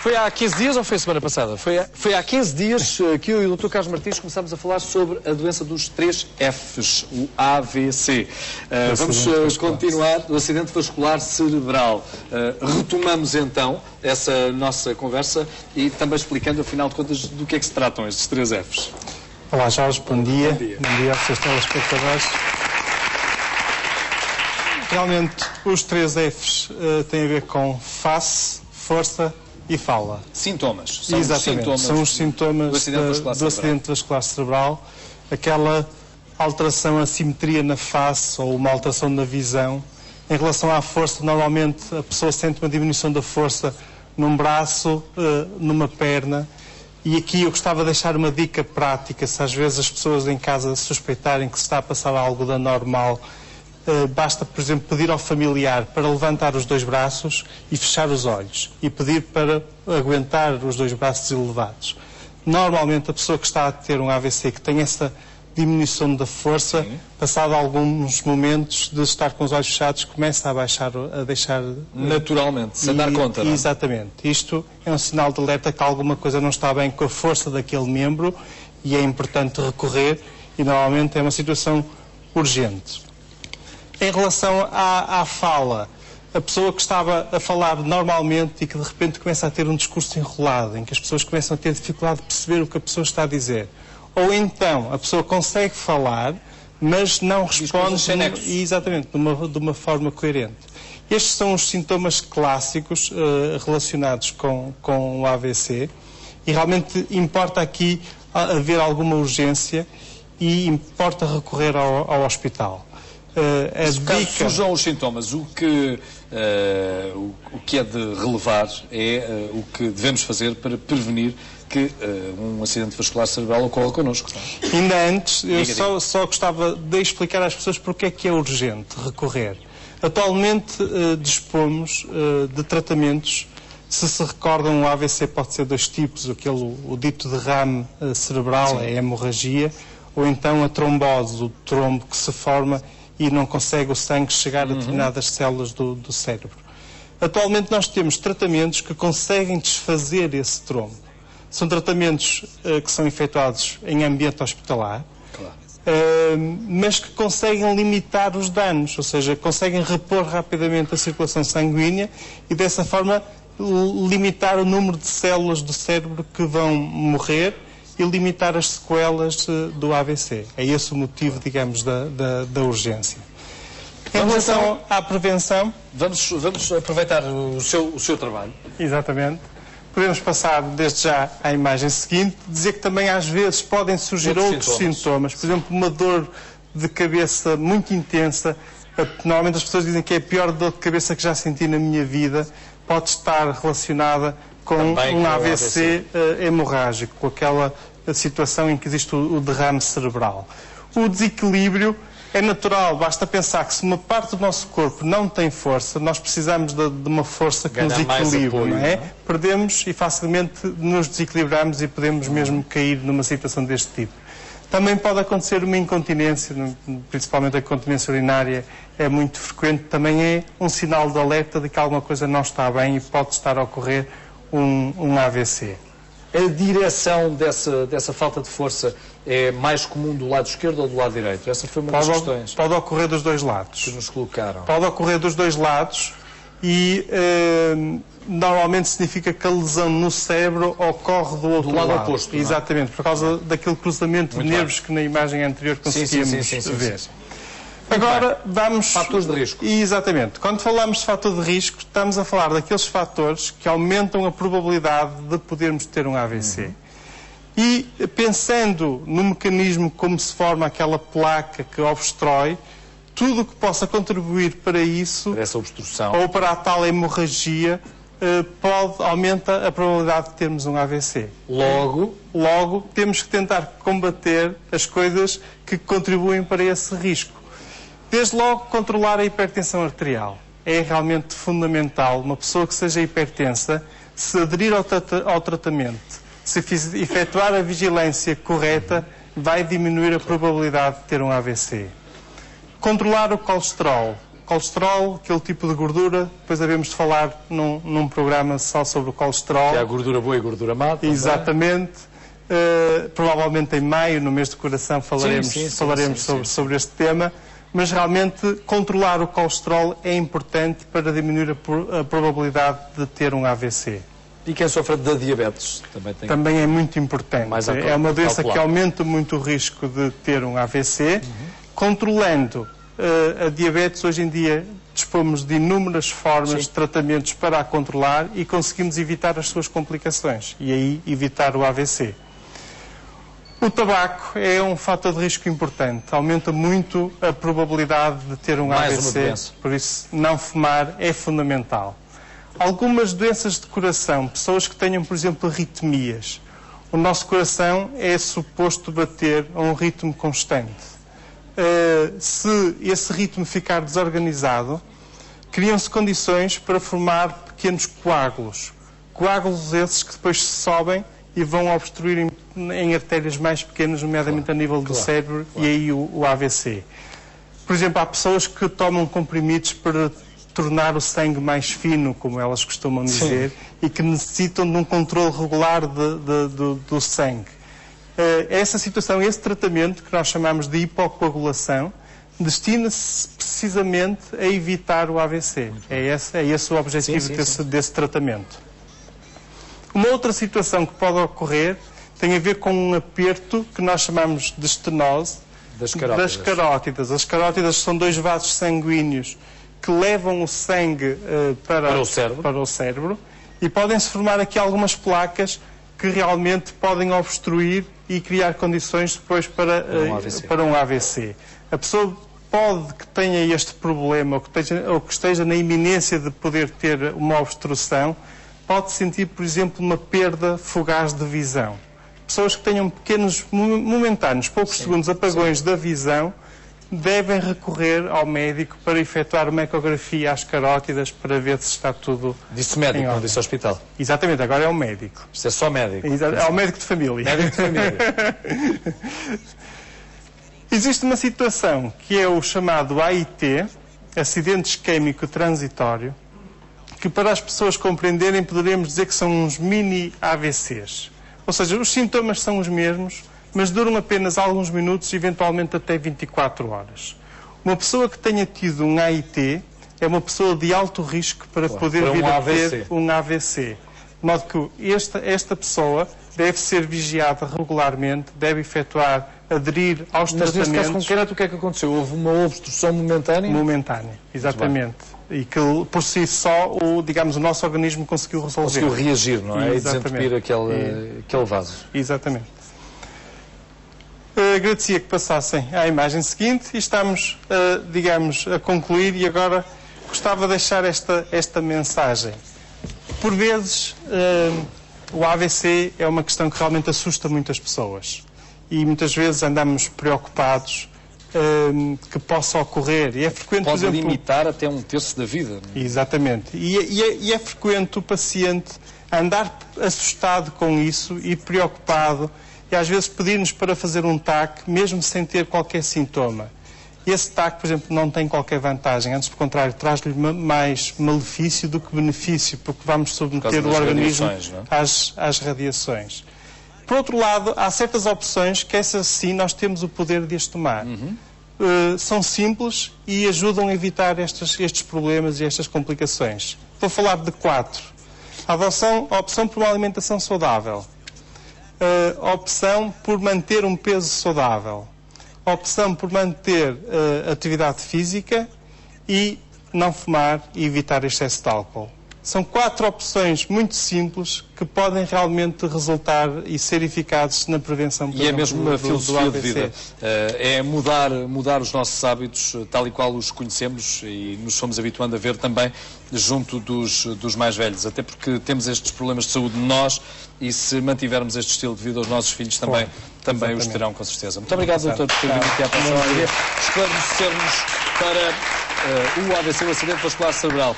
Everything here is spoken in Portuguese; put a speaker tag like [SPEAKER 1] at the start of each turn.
[SPEAKER 1] Foi há 15 dias ou foi a semana passada? Foi há 15 dias que eu e o Dr. Carlos Martins começámos a falar sobre a doença dos 3 Fs, o AVC. Vamos continuar do acidente vascular cerebral. Retomamos então essa nossa conversa e também explicando, afinal de contas, do que é que se tratam estes 3 Fs.
[SPEAKER 2] Olá Jorge, bom dia. Bom dia aos seus telespectadores. Realmente, os 3 Fs têm a ver com face, força e fala.
[SPEAKER 1] Sintomas.
[SPEAKER 2] São os sintomas do acidente vascular cerebral. Aquela alteração, assimetria na face ou uma alteração na visão. Em relação à força, normalmente a pessoa sente uma diminuição da força num braço, numa perna. E aqui eu gostava de deixar uma dica prática. Se às vezes as pessoas em casa suspeitarem que se está a passar algo da normal, basta, por exemplo, pedir ao familiar para levantar os 2 braços e fechar os olhos e pedir para aguentar os 2 braços elevados. Normalmente a pessoa que está a ter um AVC, que tem essa diminuição da força, passado alguns momentos de estar com os olhos fechados, começa a deixar...
[SPEAKER 1] Naturalmente, sem dar conta, não é?
[SPEAKER 2] Exatamente. Isto é um sinal de alerta que alguma coisa não está bem com a força daquele membro e é importante recorrer e normalmente é uma situação urgente. Em relação à fala, a pessoa que estava a falar normalmente e que de repente começa a ter um discurso enrolado, em que as pessoas começam a ter dificuldade de perceber o que a pessoa está a dizer. Ou então, a pessoa consegue falar, mas não responde exatamente, de uma forma coerente. Estes são os sintomas clássicos relacionados com o AVC e realmente importa aqui haver alguma urgência e importa recorrer ao hospital.
[SPEAKER 1] Caso surjam os sintomas, o que é de relevar é o que devemos fazer para prevenir que um acidente vascular cerebral ocorra connosco.
[SPEAKER 2] Ainda antes, eu só gostava de explicar às pessoas porque é que é urgente recorrer. Atualmente dispomos de tratamentos. Se recordam, o AVC pode ser 2 tipos, o dito derrame cerebral, a hemorragia, ou então a trombose, o trombo que se forma e não consegue o sangue chegar a determinadas células do cérebro. Atualmente nós temos tratamentos que conseguem desfazer esse trombo. São tratamentos que são efetuados em ambiente hospitalar, mas que conseguem limitar os danos, ou seja, conseguem repor rapidamente a circulação sanguínea e dessa forma limitar o número de células do cérebro que vão morrer e limitar as sequelas do AVC. É esse o motivo, digamos, da urgência. Em relação à prevenção...
[SPEAKER 1] Vamos aproveitar o seu trabalho.
[SPEAKER 2] Exatamente. Podemos passar, desde já, à imagem seguinte, dizer que também às vezes podem surgir outros sintomas. Por exemplo, uma dor de cabeça muito intensa. Normalmente as pessoas dizem que é a pior dor de cabeça que já senti na minha vida. Pode estar relacionada com um AVC hemorrágico, com aquela situação em que existe o derrame cerebral. O desequilíbrio é natural, basta pensar que se uma parte do nosso corpo não tem força, nós precisamos de uma força que nos equilibre, não é? Perdemos e facilmente nos desequilibramos e podemos mesmo cair numa situação deste tipo. Também pode acontecer uma incontinência, principalmente a incontinência urinária é muito frequente, também é um sinal de alerta de que alguma coisa não está bem e pode estar a ocorrer um AVC.
[SPEAKER 1] A direção dessa falta de força é mais comum do lado esquerdo ou do lado direito? Essa foi uma das questões.
[SPEAKER 2] Pode ocorrer dos 2 lados.
[SPEAKER 1] Que nos colocaram.
[SPEAKER 2] Pode ocorrer dos 2 lados e normalmente significa que a lesão no cérebro ocorre do outro lado.
[SPEAKER 1] Oposto.
[SPEAKER 2] Exatamente, por causa daquele cruzamento de nervos que na imagem anterior conseguíamos ver. Agora vamos...
[SPEAKER 1] Fatores de risco.
[SPEAKER 2] Exatamente. Quando falamos de fator de risco, estamos a falar daqueles fatores que aumentam a probabilidade de podermos ter um AVC. E pensando no mecanismo como se forma aquela placa que obstrói, tudo o que possa contribuir para isso,
[SPEAKER 1] para essa obstrução,
[SPEAKER 2] ou para a tal hemorragia, aumenta a probabilidade de termos um AVC. Logo, temos que tentar combater as coisas que contribuem para esse risco. Desde logo, controlar a hipertensão arterial. É realmente fundamental. Uma pessoa que seja hipertensa, se aderir ao tratamento, se efetuar a vigilância correta, vai diminuir a probabilidade de ter um AVC. Controlar o colesterol. colesterol, aquele tipo de gordura, depois havemos de falar num programa só sobre o colesterol.
[SPEAKER 1] Que é a gordura boa e a gordura má.
[SPEAKER 2] Exatamente. Provavelmente em maio, no mês de coração, falaremos sobre este tema, mas realmente controlar o colesterol é importante para diminuir a probabilidade de ter um AVC.
[SPEAKER 1] E quem sofre da diabetes
[SPEAKER 2] também é muito importante. É uma doença que aumenta muito o risco de ter um AVC. Controlando a diabetes, hoje em dia dispomos de inúmeras formas de tratamentos para a controlar e conseguimos evitar as suas complicações e aí evitar o AVC. O tabaco é um fator de risco importante, aumenta muito a probabilidade de ter um AVC, por isso não fumar é fundamental. Algumas doenças de coração, pessoas que tenham, por exemplo, arritmias, o nosso coração é suposto bater a um ritmo constante. Se esse ritmo ficar desorganizado, criam-se condições para formar pequenos coágulos. Coágulos esses que depois se sobem e vão obstruir em artérias mais pequenas, nomeadamente a nível do cérebro, e aí o AVC. Por exemplo, há pessoas que tomam comprimidos para tornar o sangue mais fino, como elas costumam dizer, e que necessitam de um controle regular do sangue. Essa situação, esse tratamento, que nós chamamos de hipocoagulação, destina-se precisamente a evitar o AVC. É esse o objetivo desse tratamento. Uma outra situação que pode ocorrer tem a ver com um aperto que nós chamamos de estenose das carótidas. As carótidas são dois vasos sanguíneos que levam o sangue para o cérebro e podem-se formar aqui algumas placas que realmente podem obstruir e criar condições depois para um AVC. A pessoa pode que tenha este problema ou que esteja na iminência de poder ter uma obstrução, pode sentir, por exemplo, uma perda fugaz de visão. Pessoas que tenham pequenos, momentâneos, poucos segundos, apagões da visão, devem recorrer ao médico para efetuar uma ecografia às carótidas para ver se está tudo.
[SPEAKER 1] Disse médico, não disse hospital.
[SPEAKER 2] Exatamente, agora é um médico.
[SPEAKER 1] Isto é só médico.
[SPEAKER 2] É o médico de família.
[SPEAKER 1] Médico de família.
[SPEAKER 2] Existe uma situação que é o chamado AIT, acidente isquémico transitório, que para as pessoas compreenderem poderemos dizer que são uns mini AVCs. Ou seja, os sintomas são os mesmos, mas duram apenas alguns minutos, eventualmente até 24 horas. Uma pessoa que tenha tido um AIT é uma pessoa de alto risco para poder vir a ter um AVC. De modo que esta pessoa deve ser vigiada regularmente, deve aderir aos tratamentos. Mas neste caso
[SPEAKER 1] concreto, o que é que aconteceu? Houve uma obstrução momentânea?
[SPEAKER 2] Momentânea, exatamente. E que por si só, o nosso organismo conseguiu resolver.
[SPEAKER 1] Conseguiu reagir, não é? E desentupir aquele vaso.
[SPEAKER 2] Exatamente. Agradecia que passassem à imagem seguinte e estamos, a concluir e agora gostava de deixar esta mensagem. Por vezes, o AVC é uma questão que realmente assusta muitas pessoas e muitas vezes andamos preocupados que possa ocorrer. E é frequente,
[SPEAKER 1] pode, por exemplo, limitar até 1/3 da vida. Não é?
[SPEAKER 2] Exatamente. E é frequente o paciente andar assustado com isso e preocupado e às vezes pedir-nos para fazer um TAC, mesmo sem ter qualquer sintoma. Esse TAC, por exemplo, não tem qualquer vantagem, antes, pelo contrário, traz-lhe mais malefício do que benefício, porque vamos submeter o organismo às radiações. Por outro lado, há certas opções que essas sim nós temos o poder de as tomar. São simples e ajudam a evitar estes problemas e estas complicações. Vou falar de 4. A opção por uma alimentação saudável. A opção por manter um peso saudável. A opção por manter atividade física e não fumar e evitar excesso de álcool. São 4 opções muito simples que podem realmente resultar e ser eficazes na prevenção
[SPEAKER 1] do AVC. E é mesmo uma filosofia de vida. É mudar os nossos hábitos tal e qual os conhecemos e nos fomos habituando a ver também junto dos mais velhos. Até porque temos estes problemas de saúde nós e se mantivermos este estilo de vida, os nossos filhos também os terão, com certeza. Muito obrigado, doutor, por ter vindo aqui à Paixão esclarecer-nos para o AVC, o acidente vascular cerebral.